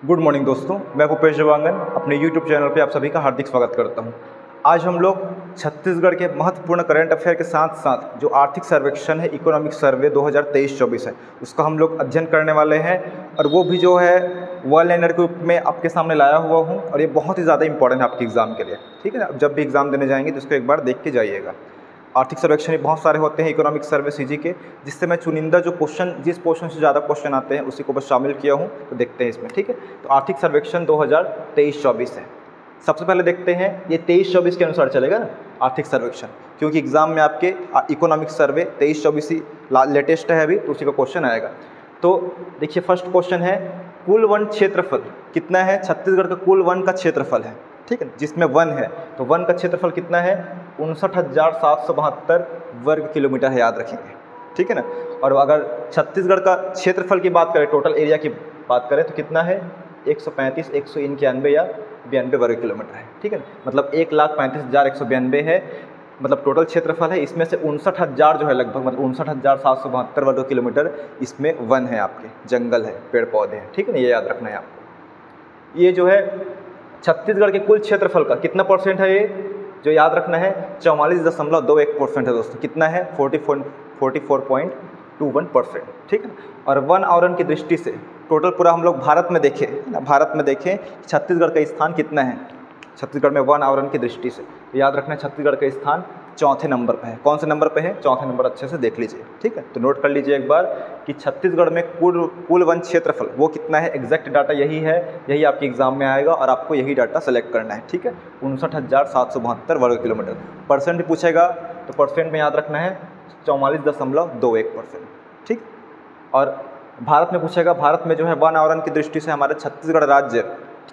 Good morning दोस्तों, मैं भूपेश देवांगन अपने यूट्यूब चैनल पे आप सभी का हार्दिक स्वागत करता हूं। आज हम लोग छत्तीसगढ़ के महत्वपूर्ण करंट अफेयर के साथ साथ जो आर्थिक सर्वेक्षण है, इकोनॉमिक सर्वे 2023-24 है, उसका हम लोग अध्ययन करने वाले हैं। और वो भी जो है वन लाइनर के रूप में आपके सामने लाया हुआ हूँ, और ये बहुत ही ज़्यादा इंपॉर्टेंट है आपके एग्ज़ाम के लिए। ठीक है ना, जब भी एग्ज़ाम देने जाएंगे तो इसको एक बार देख के जाइएगा। आर्थिक सर्वेक्षण बहुत सारे होते हैं, इकोनॉमिक सर्वे सीजी के, जिससे मैं चुनिंदा जो क्वेश्चन, जिस क्वेश्चन से ज़्यादा क्वेश्चन आते हैं उसी को बस शामिल किया हूँ। तो देखते हैं इसमें। ठीक है, तो आर्थिक सर्वेक्षण 2023-24 है। सबसे पहले देखते हैं, ये 23-24 के अनुसार चलेगा ना आर्थिक सर्वेक्षण, क्योंकि एग्जाम में आपके इकोनॉमिक सर्वे 23-24 ही लेटेस्ट है अभी, तो उसी का क्वेश्चन आएगा। तो देखिए, फर्स्ट क्वेश्चन है, कुल वन क्षेत्रफल कितना है? छत्तीसगढ़ का कुल वन का क्षेत्रफल है, ठीक है, जिसमें वन है, तो वन का क्षेत्रफल कितना है? 59,772 वर्ग किलोमीटर है, याद रखेंगे। ठीक है ना। और अगर छत्तीसगढ़ का क्षेत्रफल की बात करें, टोटल एरिया की बात करें, तो कितना है? 135, 191 या 92 वर्ग किलोमीटर है। ठीक है ना, मतलब 1,35,192 है, मतलब टोटल क्षेत्रफल है। इसमें से 59,000 जो है लगभग, मतलब 59,772 वर्ग किलोमीटर इसमें वन है, आपके जंगल है, पेड़ पौधे हैं। ठीक है ना, ये याद रखना है आपको। ये जो है छत्तीसगढ़ के कुल क्षेत्रफल का कितना परसेंट है? ये जो याद रखना है 44.21% है दोस्तों। कितना है? 44.21%। ठीक है। और वन आवरण की दृष्टि से टोटल पूरा हम लोग भारत में देखें ना, भारत में देखें छत्तीसगढ़ का स्थान कितना है छत्तीसगढ़ में वन आवरण की दृष्टि से, तो याद रखना है छत्तीसगढ़ का स्थान चौथे नंबर पे है। कौन से नंबर पे है? चौथे नंबर, अच्छे से देख लीजिए। ठीक है, तो नोट कर लीजिए एक बार कि छत्तीसगढ़ में कुल वन क्षेत्रफल वो कितना है। एग्जैक्ट डाटा यही है, यही आपके एग्जाम में आएगा और आपको यही डाटा सेलेक्ट करना है। ठीक है, 59,772 वर्ग किलोमीटर। परसेंट भी पूछेगा तो परसेंट में याद रखना है 44.21%। ठीक। और भारत में पूछेगा, भारत में जो है वन आवरण की दृष्टि से हमारे छत्तीसगढ़ राज्य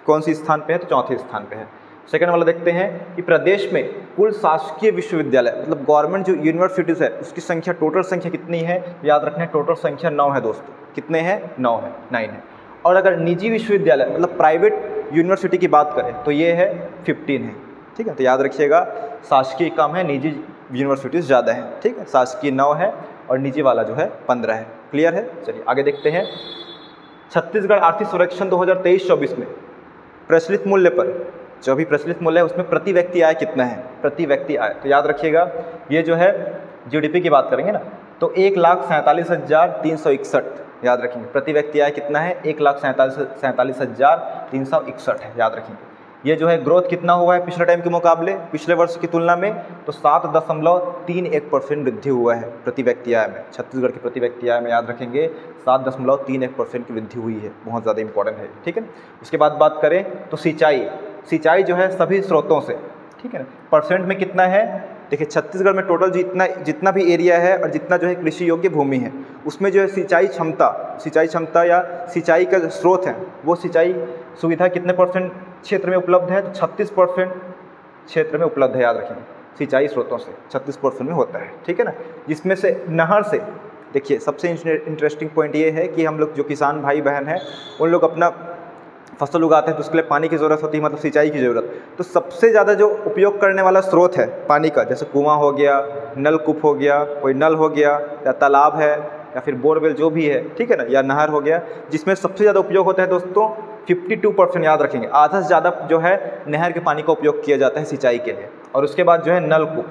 कौन सी स्थान पे है? तो चौथे स्थान पे है। सेकंड वाला देखते हैं कि प्रदेश में कुल शासकीय विश्वविद्यालय, मतलब गवर्नमेंट जो यूनिवर्सिटीज़ है, उसकी संख्या, टोटल संख्या कितनी है? याद रखना है टोटल संख्या 9 है दोस्तों। कितने हैं? 9 है, 9 है। और अगर निजी विश्वविद्यालय, मतलब प्राइवेट यूनिवर्सिटी की बात करें, तो ये है 15 है। ठीक है, तो याद रखिएगा शासकीय कम है, निजी यूनिवर्सिटीज़ ज़्यादा है। ठीक है, शासकीय 9 है और निजी वाला जो है 15 है। क्लियर है? चलिए आगे देखते हैं। छत्तीसगढ़ आर्थिक सर्वेक्षण 2023-24 में प्रचलित मूल्य पर, जो भी प्रचलित मूल्य है उसमें प्रति व्यक्ति आय कितना है? प्रति व्यक्ति आय, तो याद रखिएगा ये जो है जीडीपी की बात करेंगे ना, तो 1,47,361 याद रखेंगे। प्रति व्यक्ति आय कितना है? 1,47,361 है, याद रखेंगे। ये जो है ग्रोथ कितना हुआ है पिछले टाइम के मुकाबले, पिछले वर्ष की तुलना में? तो 7.31% वृद्धि हुआ है प्रति व्यक्ति आय में। छत्तीसगढ़ की प्रति व्यक्ति आय में याद रखेंगे 7.31% की वृद्धि हुई है, बहुत ज़्यादा इंपॉर्टेंट है। ठीक है। उसके बाद बात करें तो सिंचाई जो है सभी स्रोतों से, ठीक है ना, परसेंट में कितना है? देखिए छत्तीसगढ़ में टोटल जितना भी एरिया है और जितना जो है कृषि योग्य भूमि है, उसमें जो है सिंचाई क्षमता या सिंचाई का जो स्रोत है, वो सिंचाई सुविधा कितने परसेंट क्षेत्र में उपलब्ध है? तो 36% क्षेत्र में उपलब्ध है, याद रखेंगे। सिंचाई स्रोतों से 36% में होता है। ठीक है ना, जिसमें से नहर से, देखिए सबसे इंटरेस्टिंग पॉइंट ये है कि हम लोग जो किसान भाई बहन हैं, उन लोग अपना फसल उगाते हैं तो उसके लिए पानी की ज़रूरत होती है, मतलब सिंचाई की ज़रूरत। तो सबसे ज़्यादा जो उपयोग करने वाला स्रोत है पानी का, जैसे कुआं हो गया, नलकूप हो गया, कोई नल हो गया, या तालाब है, या फिर बोरवेल जो भी है, ठीक है ना, या नहर हो गया, जिसमें सबसे ज़्यादा उपयोग होता है दोस्तों 52%, याद रखेंगे। आधा से ज़्यादा जो है नहर के पानी का उपयोग किया जाता है सिंचाई के लिए। और उसके बाद जो है नलकूप,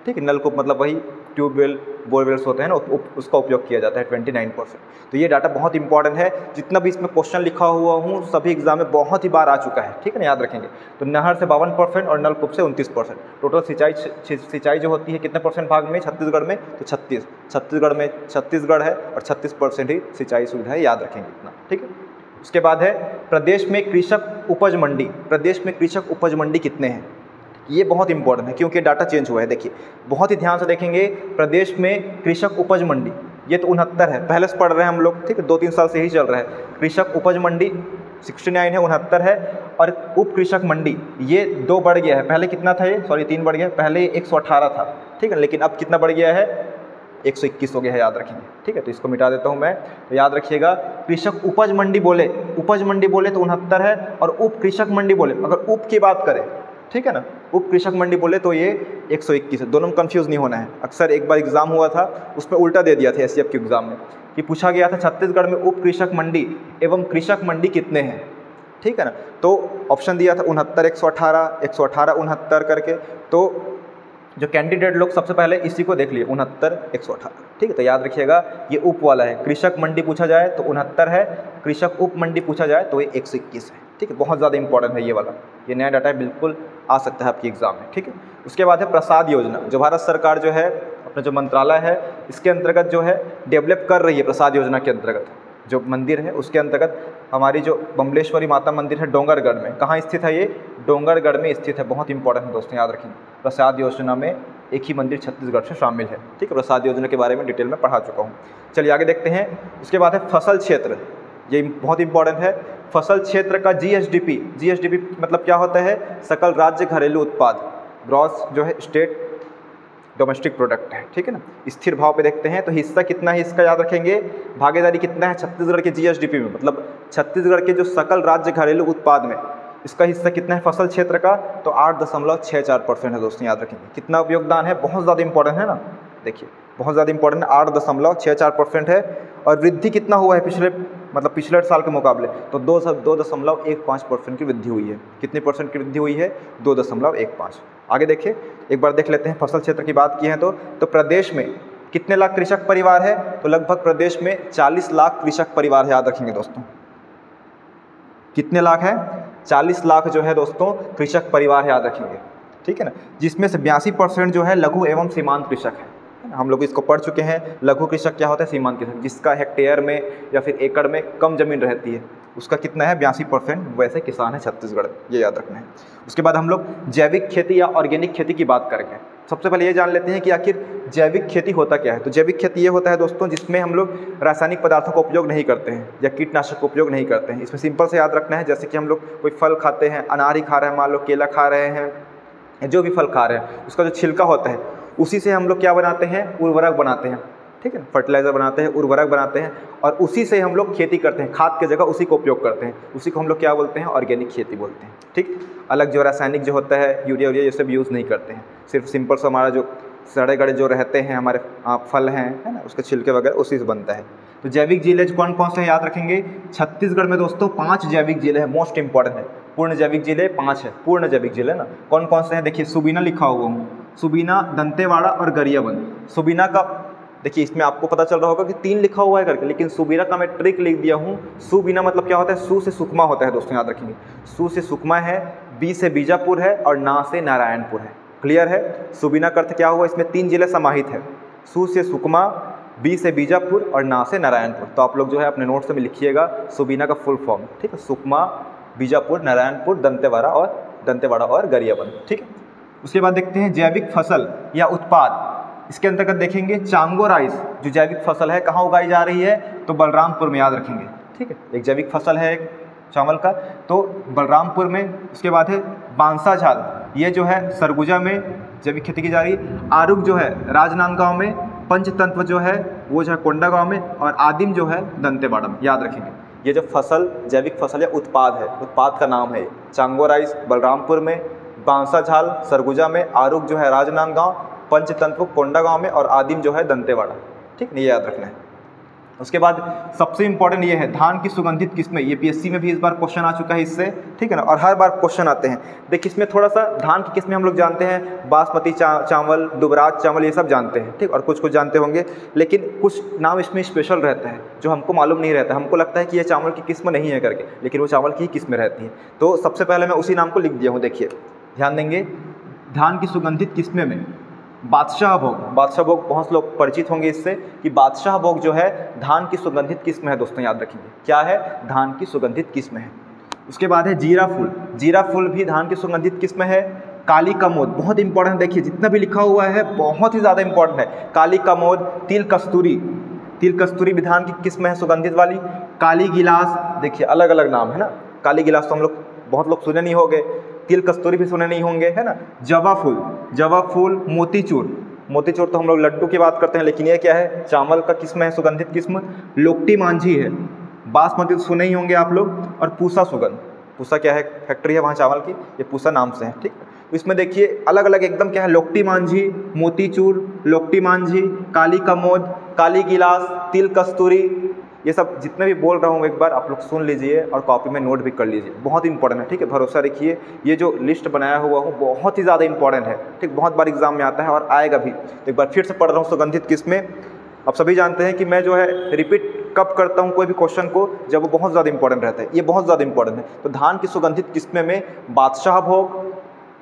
ठीक है, नलकूप मतलब वही ट्यूबवेल, बोरवेल्स होते हैं ना, उसका उपयोग किया जाता है 29%। तो ये डाटा बहुत इंपॉर्टेंट है, जितना भी इसमें क्वेश्चन लिखा हुआ हूँ सभी एग्जाम में बहुत ही बार आ चुका है। ठीक है ना, याद रखेंगे। तो नहर से 52% और नलकूप से 29%। टोटल सिंचाई जो होती है कितने परसेंट भाग में छत्तीसगढ़ में? तो 36। छत्तीसगढ़ है और 36% ही सिंचाई सुविधा है, याद रखेंगे इतना। ठीक है। उसके बाद है प्रदेश में कृषक उपज मंडी। प्रदेश में कृषक उपज मंडी कितने हैं? ये बहुत इंपॉर्टेंट है क्योंकि डाटा चेंज हुआ है। देखिए बहुत ही ध्यान से देखेंगे, प्रदेश में कृषक उपज मंडी ये तो 69 है, पहले से पढ़ रहे हैं हम लोग। ठीक है, 2-3 साल से ही चल रहा है। कृषक उपज मंडी 69 है, 69 है। और उप कृषक मंडी ये 2 बढ़ गया है, पहले कितना था ये? 3 बढ़ गया, पहले 118 था। ठीक है, लेकिन अब कितना बढ़ गया है? 121 हो गया है, याद रखेंगे। ठीक है, तो इसको मिटा देता हूँ मैं। तो याद रखिएगा, कृषक उपज मंडी बोले तो 69 है, और उप कृषक मंडी बोले, अगर उप की बात करें, ठीक है ना, उप कृषक मंडी बोले तो ये 121 है। दोनों में कंफ्यूज नहीं होना है। अक्सर एक बार एग्जाम हुआ था, उसमें उल्टा दे दिया था एससीएफ के एग्जाम में, कि पूछा गया था छत्तीसगढ़ में उप कृषक मंडी एवं कृषक मंडी कितने हैं। ठीक है ना। तो ऑप्शन दिया था 69, 118, 118, 69 करके। तो जो कैंडिडेट लोग सबसे पहले इसी को देख लिए 69, 118, ठीक है। तो याद रखिएगा ये उप वाला है, कृषक मंडी पूछा जाए तो 69 है, कृषक उप मंडी पूछा जाए तो ये 121 है, ठीक है। बहुत ज़्यादा इंपॉर्टेंट है ये वाला, ये नया डाटा है, बिल्कुल आ सकता है आपकी एग्जाम में, ठीक है। उसके बाद है प्रसाद योजना, जो भारत सरकार जो है अपना जो मंत्रालय है इसके अंतर्गत जो है डेवलप कर रही है। प्रसाद योजना के अंतर्गत जो मंदिर है उसके अंतर्गत हमारी जो बमलेश्वरी माता मंदिर है डोंगरगढ़ में, कहाँ स्थित है ये? डोंगरगढ़ में स्थित है। बहुत इंपॉर्टेंट है दोस्तों, याद रखेंगे। प्रसाद योजना में एक ही मंदिर छत्तीसगढ़ से शामिल है, ठीक है। प्रसाद योजना के बारे में डिटेल में पढ़ा चुका हूँ। चलिए आगे देखते हैं। उसके बाद है फसल क्षेत्र, ये बहुत इंपॉर्टेंट है। फसल क्षेत्र का जीएसडीपी, जीएसडीपी मतलब क्या होता है? सकल राज्य घरेलू उत्पाद, ग्रॉस जो है स्टेट डोमेस्टिक प्रोडक्ट है, ठीक है ना। स्थिर भाव पे देखते हैं तो हिस्सा कितना है इसका, याद रखेंगे। भागीदारी कितना है छत्तीसगढ़ के जीएसडीपी में, मतलब छत्तीसगढ़ के जो सकल राज्य घरेलू उत्पाद में इसका हिस्सा कितना है फसल क्षेत्र का? तो 8.64% है दोस्तों, याद रखेंगे। कितना योगदान है? बहुत ज़्यादा इंपॉर्टेंट है ना, देखिए बहुत ज़्यादा इंपॉर्टेंट है, 8.64% है। और वृद्धि कितना हुआ है पिछले साल के मुकाबले? तो 2.15% की वृद्धि हुई है। कितने परसेंट की वृद्धि हुई है? 2.15। आगे देखिए, एक बार देख लेते हैं। फसल क्षेत्र की बात की है तो प्रदेश में कितने लाख कृषक परिवार है? तो लगभग प्रदेश में 40 लाख कृषक परिवार है, याद रखेंगे दोस्तों। कितने लाख है? 40 लाख जो है दोस्तों कृषक परिवार है, याद रखेंगे, ठीक है ना। जिसमें से 82% जो है लघु एवं सीमांत कृषक है। हम लोग इसको पढ़ चुके हैं। लघु कृषक क्या होता है? सीमांत कृषक, जिसका हेक्टेयर में या फिर एकड़ में कम जमीन रहती है, उसका कितना है? 82% वैसे किसान है छत्तीसगढ़, ये याद रखना है। उसके बाद हम लोग जैविक खेती या ऑर्गेनिक खेती की बात करेंगे। सबसे पहले ये जान लेते हैं कि आखिर जैविक खेती होता क्या है। तो जैविक खेती ये होता है दोस्तों जिसमें हम लोग रासायनिक पदार्थों का उपयोग नहीं करते हैं या कीटनाशक का उपयोग नहीं करते हैं। इसमें सिंपल से याद रखना है, जैसे कि हम लोग कोई फल खाते हैं, अनार ही खा रहे हैं, मान लो केला खा रहे हैं, जो भी फल खा रहे हैं, उसका जो छिलका होता है उसी से हम लोग क्या बनाते हैं? उर्वरक बनाते हैं, ठीक है। फर्टिलाइज़र बनाते हैं, उर्वरक बनाते हैं, और उसी से हम लोग खेती करते हैं। खाद की जगह उसी को उपयोग करते हैं। उसी को हम लोग क्या बोलते हैं? ऑर्गेनिक खेती बोलते हैं, ठीक। अलग जो रासायनिक जो होता है यूरिया ये सब यूज़ नहीं करते हैं। सिर्फ सिंपल से हमारा जो सड़े गड़े जो रहते हैं हमारे फल हैं, है ना, उसके छिलके वगैरह उसी से बनता है। तो जैविक जिले कौन कौन से हैं, याद रखेंगे। छत्तीसगढ़ में दोस्तों 5 जैविक जिले हैं, मोस्ट इंपॉर्टेंट है। पूर्ण जैविक जिले 5 है, पूर्ण जैविक जिले ना। कौन कौन से हैं? देखिए, सुबीना लिखा हुआ हूँ, सुबीना, दंतेवाड़ा और गरियाबंद। सुबीना का देखिए, इसमें आपको पता चल रहा होगा कि 3 लिखा हुआ है करके, लेकिन सुबीना का मैं ट्रिक लिख दिया हूँ। सुबीना मतलब क्या होता है? सु से सुकमा होता है दोस्तों, याद रखेंगे। सु से सुकमा है, बी से बीजापुर है और ना से नारायणपुर है। क्लियर है? सुबीना का अर्थ क्या हुआ? इसमें 3 जिले समाहित है, सु से सुकमा, बी से बीजापुर और ना से नारायणपुर। तो आप लोग जो है अपने नोट्स में लिखिएगा सुबीना का फुल फॉर्म, ठीक है। सुकमा, बीजापुर, नारायणपुर, दंतेवाड़ा और गरियाबंद, ठीक है। उसके बाद देखते हैं जैविक फसल या उत्पाद। इसके अंतर्गत देखेंगे चांगो राइस, जो जैविक फसल है कहाँ उगाई जा रही है? तो बलरामपुर में, याद रखेंगे, ठीक है। एक जैविक फसल है चावल का, तो बलरामपुर में। उसके बाद है बांसा झाल, ये जो है सरगुजा में जैविक खेती की जा रही है। आरुग जो है राजनांदगांव में, पंचतंत्र जो है वो जो है कोंडागांव में, और आदिम जो है दंतेवाड़ा में, याद रखेंगे। ये जो फसल जैविक फसल या उत्पाद है, उत्पाद का नाम है चांगो राइस बलरामपुर में, बांसा झाल सरगुजा में, आरुग जो है राजनांदगांव, पंचतंत्र कोंडागांव में, और आदिम जो है दंतेवाड़ा, ठीक है, ये याद रखना है। उसके बाद सबसे इंपॉर्टेंट ये है धान की सुगंधित किस्में। ये पीएससी में भी इस बार क्वेश्चन आ चुका है इससे, ठीक है ना, और हर बार क्वेश्चन आते हैं। देखिए, इसमें थोड़ा सा धान की किस्में हम लोग जानते हैं, बासमती चावल, दुबराज चावल, ये सब जानते हैं, ठीक, और कुछ जानते होंगे, लेकिन कुछ नाम इसमें स्पेशल रहता है जो हमको मालूम नहीं रहता। हमको लगता है कि ये चावल की किस्म नहीं है करके, लेकिन वो चावल की ही किस्में रहती हैं। तो सबसे पहले मैं उसी नाम को लिख दिया हूँ। देखिए, ध्यान देंगे, धान की सुगंधित किस्में में बादशाह भोग, बादशाह भोग बहुत लोग परिचित होंगे इससे कि बादशाह भोग जो है धान की सुगंधित किस्म है दोस्तों, याद रखेंगे। क्या है? धान की सुगंधित किस्म है। उसके बाद है जीरा फूल, जीरा फूल भी धान की सुगंधित किस्म है। काली कमोद बहुत इंपॉर्टेंट, देखिए जितना भी लिखा हुआ है बहुत ही ज़्यादा इंपॉर्टेंट है। काली कमोद, तिल कस्तूरी, तिल कस्तूरी भी धान की किस्म है सुगंधित वाली। काली गिलास, देखिए अलग अलग नाम है ना, काली गिलास तो हम लोग बहुत लोग सुने नहीं होंगे, तिल कस्तूरी भी सुने नहीं होंगे, है ना। जवा फूल, जवा फूल, मोतीचूर, मोतीचूर तो हम लोग लड्डू की बात करते हैं, लेकिन ये क्या है? चावल का किस्म है सुगंधित किस्म। लोकटी मांझी है, बासमती तो सुने ही होंगे आप लोग। और पूसा सुगंध, पूसा क्या है? फैक्ट्री है वहाँ चावल की, ये पूसा नाम से है, ठीक। तो इसमें देखिए अलग अलग एकदम क्या है, लोकटी मांझी, मोतीचूर, लोकटी मांझी, काली कमोद, काली गिलास, तिल कस्तूरी, ये सब जितने भी बोल रहा हूँ एक बार आप लोग सुन लीजिए और कॉपी में नोट भी कर लीजिए, बहुत इंपॉर्टेंट है, ठीक है। भरोसा रखिए, ये जो लिस्ट बनाया हुआ हूँ बहुत ही ज़्यादा इंपॉर्टेंट है, ठीक। बहुत बार एग्जाम में आता है और आएगा भी। तो एक बार फिर से पढ़ रहा हूँ सुगंधित किस्में। आप सभी जानते हैं कि मैं जो है रिपीट कब करता हूँ कोई भी क्वेश्चन को, जब वो बहुत ज़्यादा इंपॉर्टेंट रहता है। ये बहुत ज़्यादा इंपॉर्टेंट है। तो धान की सुगंधित किस्में में बादशाह भोग,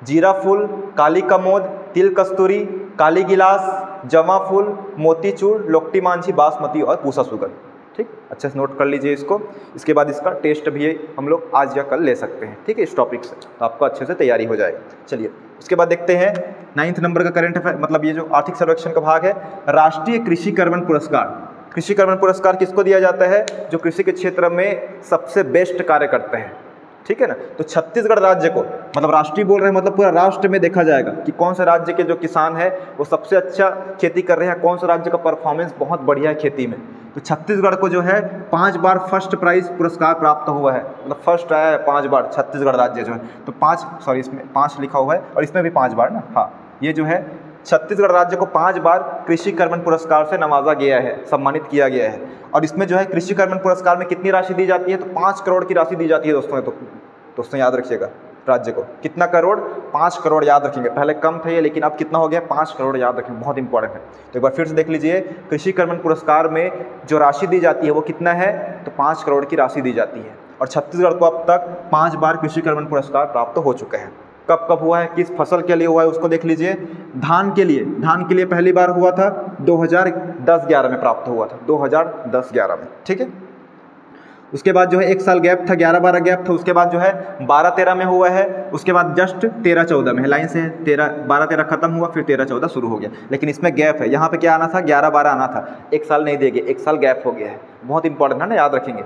जीरा फूल, काली कमोद, तिल कस्तूरी, काली गिलास, जमा फूल, मोतीचूर, लोकटी मांझी, बासमती और पूसा सुगंध, ठीक। अच्छे से नोट कर लीजिए इसको। इसके बाद इसका टेस्ट भी हम लोग आज या कल ले सकते हैं, ठीक है, इस टॉपिक से, तो आपको अच्छे से तैयारी हो जाएगी। चलिए उसके बाद देखते हैं 9th नंबर का करंट अफेयर, मतलब ये जो आर्थिक सर्वेक्षण का भाग है। राष्ट्रीय कृषि कर्मण पुरस्कार, कृषि कर्मण पुरस्कार किसको दिया जाता है? जो कृषि के क्षेत्र में सबसे बेस्ट कार्य करते हैं, ठीक है ना। तो छत्तीसगढ़ राज्य को, मतलब राष्ट्रीय बोल रहे हैं, मतलब पूरा राष्ट्र में देखा जाएगा कि कौन सा राज्य के जो किसान है वो सबसे अच्छा खेती कर रहे हैं, कौन सा राज्य का परफॉर्मेंस बहुत बढ़िया है खेती में। तो छत्तीसगढ़ को जो है 5 बार फर्स्ट प्राइज पुरस्कार प्राप्त हुआ है, मतलब फर्स्ट आया है 5 बार छत्तीसगढ़ राज्य जो है। तो 5, सॉरी इसमें 5 लिखा हुआ है और इसमें भी 5 बार ना, हाँ, ये जो है छत्तीसगढ़ राज्य को 5 बार कृषि कर्मण पुरस्कार से नवाजा गया है, सम्मानित किया गया है। और इसमें जो है कृषि कर्मण पुरस्कार में कितनी राशि दी जाती है? तो 5 करोड़ की राशि दी जाती है दोस्तों। तो दोस्तों याद रखिएगा, राज्य को कितना करोड़? 5 करोड़ याद रखेंगे। पहले कम थे ये, लेकिन अब कितना हो गया? 5 करोड़ याद रखेंगे, बहुत इंपॉर्टेंट है। तो एक बार फिर से देख लीजिए, कृषि कर्मण पुरस्कार में जो राशि दी जाती है वो कितना है? तो 5 करोड़ की राशि दी जाती है। और छत्तीसगढ़ को अब तक 5 बार कृषि कर्मण पुरस्कार प्राप्त हो चुके हैं। कब कब हुआ है, किस फसल के लिए हुआ है उसको देख लीजिए। धान के लिए पहली बार हुआ था 2010-11 में प्राप्त हुआ था, 2010-11 में, ठीक है। उसके बाद जो है 1 साल गैप था, 11-12 गैप था। उसके बाद जो है 12-13 में हुआ है। उसके बाद जस्ट 13-14 में, लाइन से 12-13 खत्म हुआ, फिर 13-14 शुरू हो गया। लेकिन इसमें गैप है, यहाँ पे क्या आना था? 11-12 आना था, 1 साल नहीं देंगे, 1 साल गैप हो गया है। बहुत इंपॉर्टेंट है ना, याद रखेंगे।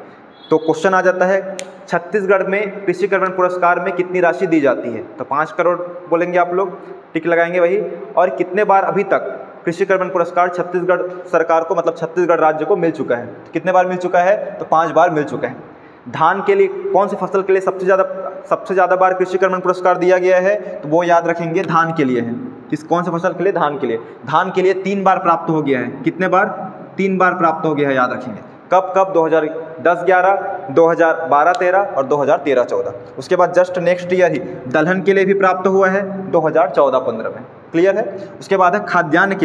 तो क्वेश्चन आ जाता है छत्तीसगढ़ में कृषि कर्मण पुरस्कार में कितनी राशि दी जाती है? तो 5 करोड़ बोलेंगे आप लोग, टिक लगाएंगे वही। और कितने बार अभी तक कृषि कर्मण पुरस्कार छत्तीसगढ़ सरकार को, मतलब छत्तीसगढ़ राज्य को मिल चुका है? कितने बार मिल चुका है? तो 5 बार मिल चुका है। धान के लिए कौन सी फसल के लिए सबसे ज़्यादा बार कृषि कर्मण पुरस्कार दिया गया है? तो वो याद रखेंगे, धान के लिए है। कौन सी फसल के लिए? धान के लिए। धान के लिए 3 बार प्राप्त हो गया है। कितने बार? 3 बार प्राप्त हो गया है, याद रखेंगे। कब कब? 2010-11, 2012-13 और 2013-14। उसके बाद जस्ट नेक्स्ट ईयर ही दलहन के लिए भी प्राप्त हुआ है 2014-15 में, क्लियर है। उसके बाद है खाद्यान्न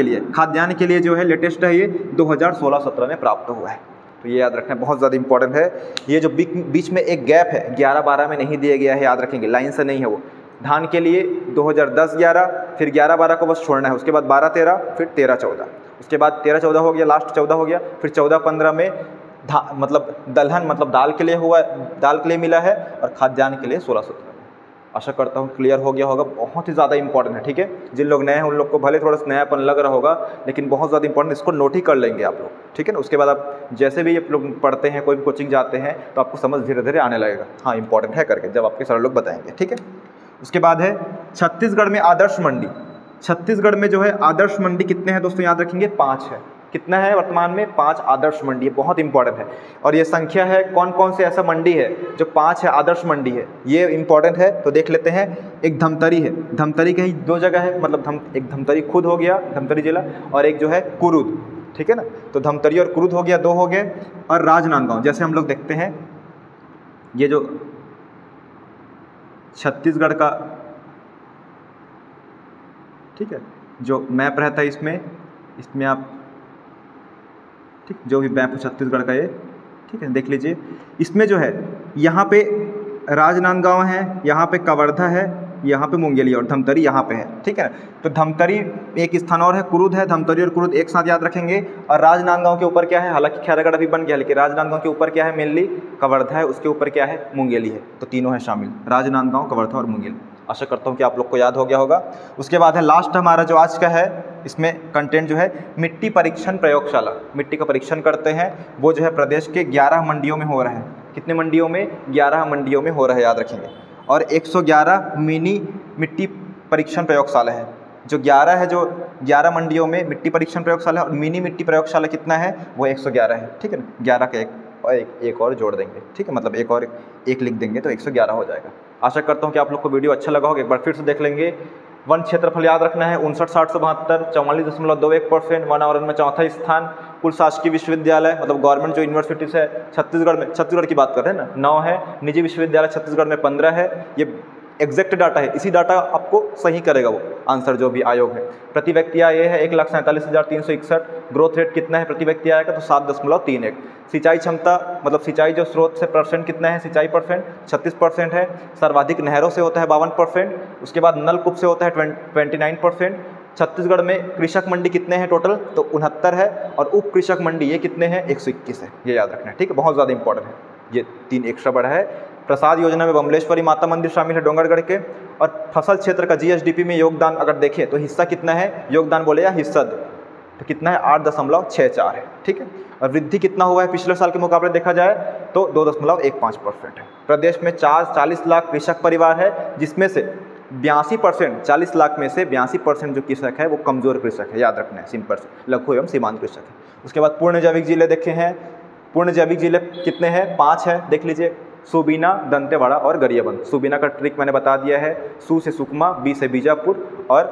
के लिए जो है लेटेस्ट है ये 2016-17 में प्राप्त हुआ है। तो ये याद रखना बहुत ज़्यादा इंपॉर्टेंट है। ये जो बीच में एक गैप है 11-12 में नहीं दिया गया है, याद रखेंगे, लाइन से नहीं है वो। धान के लिए 2010-11, फिर 11-12 को बस छोड़ना है। उसके बाद 12-13, फिर 13-14। उसके बाद 13-14 हो गया, लास्ट 14 हो गया। फिर 14-15 में मतलब दलहन, मतलब दाल के लिए हुआ, दाल के लिए मिला है। और खाद्यान्न के लिए 16-17 में। आशा करता हूँ क्लियर हो गया होगा। बहुत ही ज़्यादा इंपॉर्टेंट है, ठीक है। जिन लोग नए हैं उन लोग को भले थोड़ा सा नयापन लग रहा होगा, लेकिन बहुत ज़्यादा इंपॉर्टेंट, इसको नोट ही कर लेंगे आप लोग, ठीक है ना। उसके बाद आप जैसे भी ये लोग पढ़ते हैं, कोई भी कोचिंग जाते हैं, तो आपको समझ धीरे धीरे आने लगेगा, हाँ इंपॉर्टेंट है करके, जब आपके सर लोग बताएंगे, ठीक है। उसके बाद है छत्तीसगढ़ में आदर्श मंडी। छत्तीसगढ़ में जो है आदर्श मंडी कितने हैं दोस्तों? याद रखेंगे, 5 है। कितना है वर्तमान में? 5 आदर्श मंडी है, बहुत इंपॉर्टेंट है। और ये संख्या है, कौन कौन से ऐसा मंडी है जो 5 है आदर्श मंडी है, ये इंपॉर्टेंट है। तो देख लेते हैं। एक धमतरी है, धमतरी कहीं 2 जगह है, मतलब एक धमतरी खुद हो गया, धमतरी जिला, और एक जो है कुरुद, ठीक है ना। तो धमतरी और कुरुद हो गया, 2 हो गए। और राजनांदगांव, जैसे हम लोग देखते हैं ये जो छत्तीसगढ़ का, ठीक है, जो मैप रहता है इसमें आप, ठीक, जो भी मैप छत्तीसगढ़ का ये, ठीक है, देख लीजिए। इसमें जो है यहाँ पे राजनांदगांव है, यहाँ पे कवर्धा है, यहाँ पे मुंगेली, और धमतरी यहाँ पे है, ठीक है ना। तो धमतरी एक स्थान और है, कुरुद है, धमतरी और कुरुद एक साथ याद रखेंगे। और राजनांदगांव के ऊपर क्या है? हालांकि खैरागढ़ अभी बन गया, लेकिन राजनांदगांव के ऊपर क्या है? मेनली कवर्धा है, उसके ऊपर क्या है? मुंगेली है। तो तीनों है शामिल, राजनांदगांव, कवर्धा और मुंगेली। आशा करता हूँ कि आप लोग को याद हो गया होगा। उसके बाद है लास्ट हमारा जो आज का है, इसमें कंटेंट जो है मिट्टी परीक्षण प्रयोगशाला। मिट्टी का परीक्षण करते हैं, वो जो है प्रदेश के 11 मंडियों में हो रहा है। कितने मंडियों में? 11 मंडियों में हो रहा है, याद रखेंगे। और 111 मिनी मिट्टी परीक्षण प्रयोगशाला है। जो 11 है, जो 11 मंडियों में मिट्टी परीक्षण प्रयोगशाला है, और मिनी मिट्टी प्रयोगशाला कितना है? वो 111 है, ठीक है ना। 11 का एक और जोड़ देंगे, ठीक है, मतलब एक लिख देंगे तो 111 हो जाएगा। आशा करता हूँ कि आप लोग को वीडियो अच्छा लगा होगा। एक बार फिर से देख लेंगे। वन क्षेत्रफल याद रखना है 59,772, 44.21%। वन आवरण में चौथा स्थान। कुल शासकीय विश्वविद्यालय मतलब गवर्नमेंट जो यूनिवर्सिटीज़ है छत्तीसगढ़ में, छत्तीसगढ़ की बात कर रहे हैं ना, 9 है। निजी विश्वविद्यालय छत्तीसगढ़ में 15 है। ये एग्जैक्ट डाटा है, इसी डाटा आपको सही करेगा वो आंसर जो भी आयोग है। प्रति व्यक्ति आय ये है 1,47,361। ग्रोथ रेट कितना है प्रति व्यक्ति आय का, तो 7.31। सिंचाई क्षमता मतलब सिंचाई जो स्रोत से परसेंट कितना है, सिंचाई परसेंट 36% है। सर्वाधिक नहरों से होता है 52%। उसके बाद नलकूप से होता है 29%। छत्तीसगढ़ में कृषक मंडी कितने हैं टोटल, तो 69 है। और उप कृषक मंडी ये कितने हैं, 121 है। ये याद रखना है, ठीक है, बहुत ज़्यादा इंपॉर्टेंट है, ये 3 एक्स्ट्रा बढ़ा है। प्रसाद योजना में बमलेश्वरी माता मंदिर शामिल है डोंगरगढ़ के। और फसल क्षेत्र का जीएसडीपी में योगदान अगर देखें तो हिस्सा कितना है, योगदान बोले या हिस्सा दे, तो कितना है 8.64 है, ठीक है। और वृद्धि कितना हुआ है पिछले साल के मुकाबले देखा जाए तो 2.15% है। प्रदेश में 40 लाख कृषक परिवार है, जिसमें से 82%, 40 लाख में से 82% जो कृषक है वो कमजोर कृषक है, याद रखना है, सिंपल से लघु एवं सीमांत कृषक है। उसके बाद पूर्ण जैविक जिले देखे हैं, पूर्ण जैविक जिले कितने हैं, 5 है, देख लीजिए, सुबीना, दंतेवाड़ा और गरियाबंद। सुबीना का ट्रिक मैंने बता दिया है, सु से सुकमा, बी से बीजापुर और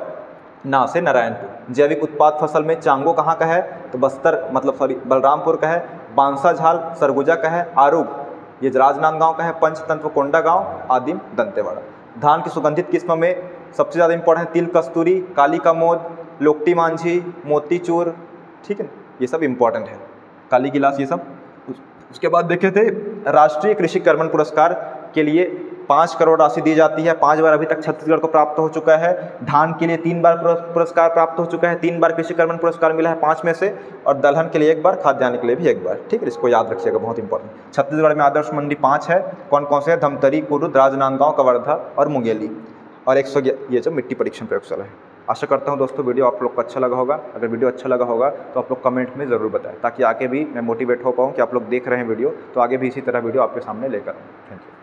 ना से नारायणपुर। जैविक उत्पाद फसल में चांगो कहाँ का है, तो बस्तर मतलब सॉरी बलरामपुर का है। बांसा झाल सरगुजा का है। आरूग ये राजनांदगांव का है। पंचतंत्र कोंडा गांव, आदिम दंतेवाड़ा। धान की सुगंधित किस्म में सबसे ज़्यादा इंपॉर्टेंट है तिल कस्तूरी, काली कमोद, लोकटी मांझी, मोतीचूर, ठीक है, ये सब इंपॉर्टेंट है, काली गिलास ये सब। उसके बाद देखे थे राष्ट्रीय कृषि कर्मण पुरस्कार के लिए 5 करोड़ राशि दी जाती है। 5 बार अभी तक छत्तीसगढ़ को प्राप्त हो चुका है। धान के लिए 3 बार पुरस्कार प्राप्त हो चुका है, 3 बार कृषि कर्मण पुरस्कार मिला है 5 में से। और दलहन के लिए 1 बार, खाद्यान्न के लिए भी 1 बार, ठीक है, इसको याद रखिएगा, बहुत इंपॉर्टेंट। छत्तीसगढ़ में आदर्श मंडी 5 है, कौन कौन से है, धमतरी, कुरुद, राजनांदगांव, कवर्धा और मुंगेली। और 100 ये जो मिट्टी परीक्षण प्रयोगशाला है। आशा करता हूँ दोस्तों वीडियो आप लोग को अच्छा लगा होगा। अगर वीडियो अच्छा लगा होगा तो आप लोग कमेंट में ज़रूर बताएं, ताकि आगे भी मैं मोटिवेट हो पाऊँ कि आप लोग देख रहे हैं वीडियो, तो आगे भी इसी तरह वीडियो आपके सामने लेकर आऊँ। Thank you.